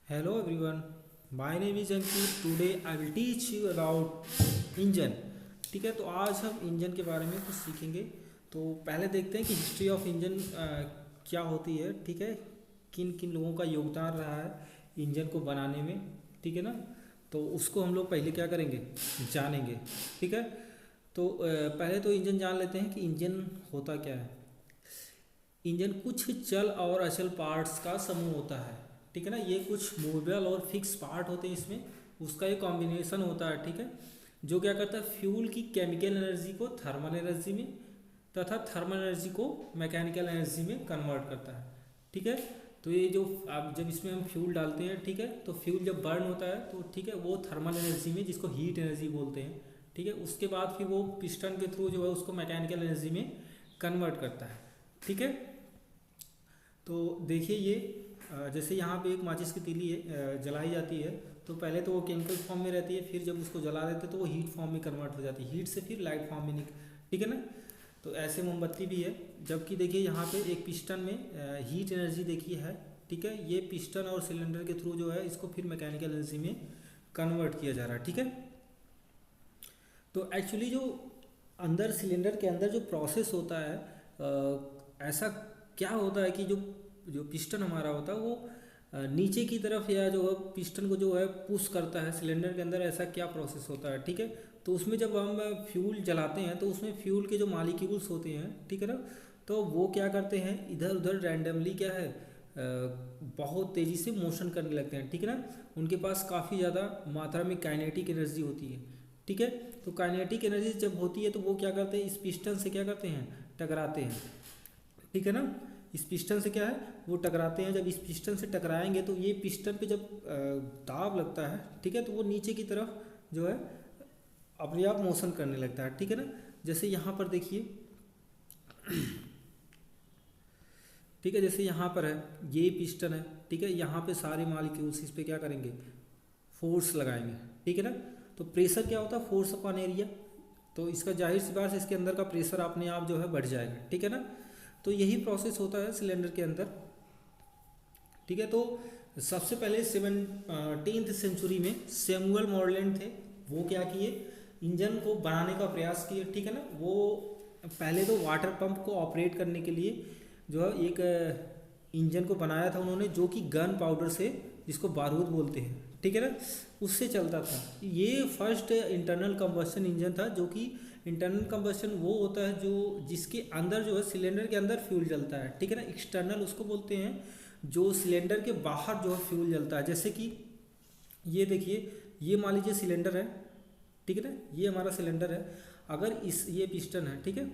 Hello everyone, my name is Ankit. Today I will teach you about engine. ठीक है, तो आज हम इंजन के बारे में कुछ सीखेंगे। तो पहले देखते हैं कि हिस्ट्री ऑफ इंजन क्या होती है। ठीक है, किन किन लोगों का योगदान रहा है इंजन को बनाने में। ठीक है ना, तो उसको हम लोग पहले क्या करेंगे, जानेंगे। ठीक है, तो पहले तो इंजन जान लेते हैं कि इंजन होता क्या है। इंजन कुछ चल और अचल पार्ट्स का समूह होता है। ठीक है ना, ये कुछ मूवेबल और फिक्स पार्ट होते हैं इसमें, उसका एक कॉम्बिनेशन होता है। ठीक है, जो क्या करता है, फ्यूल की केमिकल एनर्जी को थर्मल एनर्जी में तथा थर्मल एनर्जी को मैकेनिकल एनर्जी में कन्वर्ट करता है। ठीक है, तो ये जो आप जब इसमें हम फ्यूल डालते हैं, ठीक है, तो फ्यूल जब बर्न होता है तो ठीक है, वो थर्मल एनर्जी में, जिसको हीट एनर्जी बोलते हैं। ठीक है, उसके बाद फिर वो पिस्टन के थ्रू जो है उसको मैकेनिकल एनर्जी में कन्वर्ट करता है। ठीक है, तो देखिए ये जैसे यहाँ पे एक माचिस की तीली जलाई जाती है, तो पहले तो वो केमिकल फॉर्म में रहती है, फिर जब उसको जला देते हैं तो वो हीट फॉर्म में कन्वर्ट हो जाती है, हीट से फिर लाइट फॉर्म में ठीक है ना। तो ऐसे मोमबत्ती भी है। जबकि देखिए यहाँ पे एक पिस्टन में हीट एनर्जी देखी है। ठीक है, ये पिस्टन और सिलेंडर के थ्रू जो है इसको फिर मैकेनिकल एनर्जी में कन्वर्ट किया जा रहा है। ठीक है, तो एक्चुअली जो अंदर सिलेंडर के अंदर जो प्रोसेस होता है, ऐसा क्या होता है कि जो जो पिस्टन हमारा होता है वो नीचे की तरफ या जो है पिस्टन को जो है पुश करता है सिलेंडर के अंदर, ऐसा क्या प्रोसेस होता है। ठीक है, तो उसमें जब हम फ्यूल जलाते हैं तो उसमें फ्यूल के जो मालिक्यूल्स होते हैं, ठीक है ना, तो वो क्या करते हैं, इधर उधर रैंडमली क्या है, बहुत तेज़ी से मोशन करने लगते हैं। ठीक है ना, उनके पास काफ़ी ज़्यादा मात्रा में काइनेटिक एनर्जी होती है। ठीक है, तो काइनेटिक एनर्जी जब होती है तो वो क्या करते हैं, इस पिस्टन से क्या करते हैं, टकराते हैं। ठीक है ना, इस पिस्टन से क्या है, वो टकराते हैं। जब इस पिस्टन से टकराएंगे तो ये पिस्टन पे जब दाब लगता है, ठीक है, तो वो नीचे की तरफ जो है अपने आप मोशन करने लगता है। ठीक है ना, जैसे यहाँ पर देखिए, ठीक है, जैसे यहाँ पर है, ये पिस्टन है। ठीक है, यहाँ पे सारे मॉलिक्यूल्स इस पे क्या करेंगे, फोर्स लगाएंगे। ठीक है ना, तो प्रेशर क्या होता है, फोर्स अपॉन एरिया। तो इसका जाहिर सी बात है, इसके अंदर का प्रेशर अपने आप जो है बढ़ जाएगा। ठीक है ना, तो यही प्रोसेस होता है सिलेंडर के अंदर। ठीक है, तो सबसे पहले 17th सेंचुरी में सैमुअल मॉर्लैंड थे, वो क्या किए, इंजन को बनाने का प्रयास किए। ठीक है ना, वो पहले तो वाटर पंप को ऑपरेट करने के लिए जो है एक इंजन को बनाया था उन्होंने, जो कि गन पाउडर से, जिसको बारूद बोलते हैं, ठीक है ना, उससे चलता था। ये फर्स्ट इंटरनल कंबस्शन इंजन था, जो कि इंटरनल कंबस्शन वो होता है जो जिसके अंदर जो है सिलेंडर के अंदर फ्यूल जलता है। ठीक है ना, एक्सटर्नल उसको बोलते हैं जो सिलेंडर के बाहर जो है फ्यूल जलता है। जैसे कि ये देखिए, ये मान लीजिए सिलेंडर है, ठीक है ना, ये हमारा सिलेंडर है। अगर इस ये पिस्टन है, ठीक है,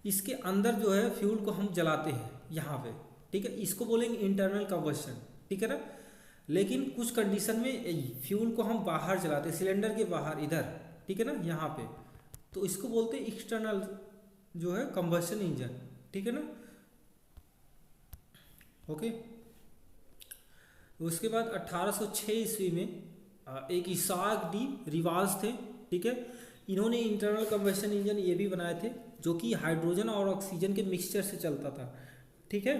इसके अंदर जो है फ्यूल को हम जलाते हैं यहाँ पे। ठीक है, इसको बोलेंगे इंटरनल कंबस्शन। ठीक है ना, लेकिन कुछ कंडीशन में फ्यूल को हम बाहर जलाते हैं, सिलेंडर के बाहर इधर। ठीक है ना, यहाँ पे, तो इसको बोलते हैं एक्सटर्नल जो है कंबस्शन इंजन। ठीक है ना, ओके। उसके बाद 1806 ईस्वी में एक इसाक डी रिवाज थे। ठीक है, इन्होंने इंटरनल कंबस्शन इंजन ये भी बनाए थे, जो कि हाइड्रोजन और ऑक्सीजन के मिक्सचर से चलता था। ठीक है,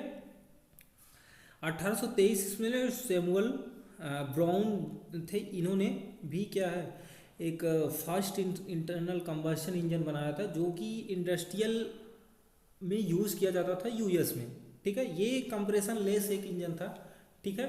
1823 में सैमुअल ब्राउन थे, इन्होंने भी क्या है, एक फास्ट इंटरनल कंबस्शन इंजन बनाया था, जो कि इंडस्ट्रियल में यूज़ किया जाता था यूएस में। ठीक है, ये कंप्रेशन लेस एक इंजन था। ठीक है,